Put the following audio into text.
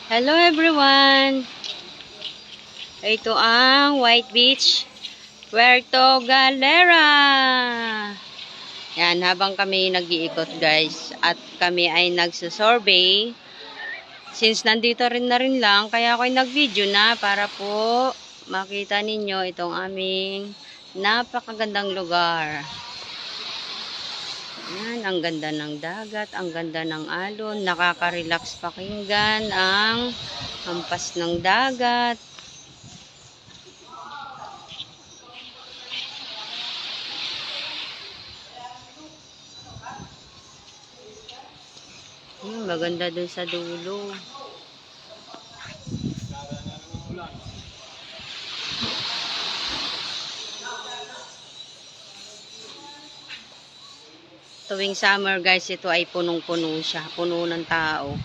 Hello everyone! Ito ang White Beach, Puerto Galera. Yan, habang kami nag-iikot guys at kami ay nagsusurvey. Since nandito rin na rin lang, kaya ako'y nag-video na para po makita ninyo itong aming napakagandang lugar. Yan, ang ganda ng dagat, ang ganda ng alon, nakaka-relax pakinggan ang hampas ng dagat. Maganda dun sa dulo. Tuwing summer guys, ito ay punong-puno siya. Puno ng tao.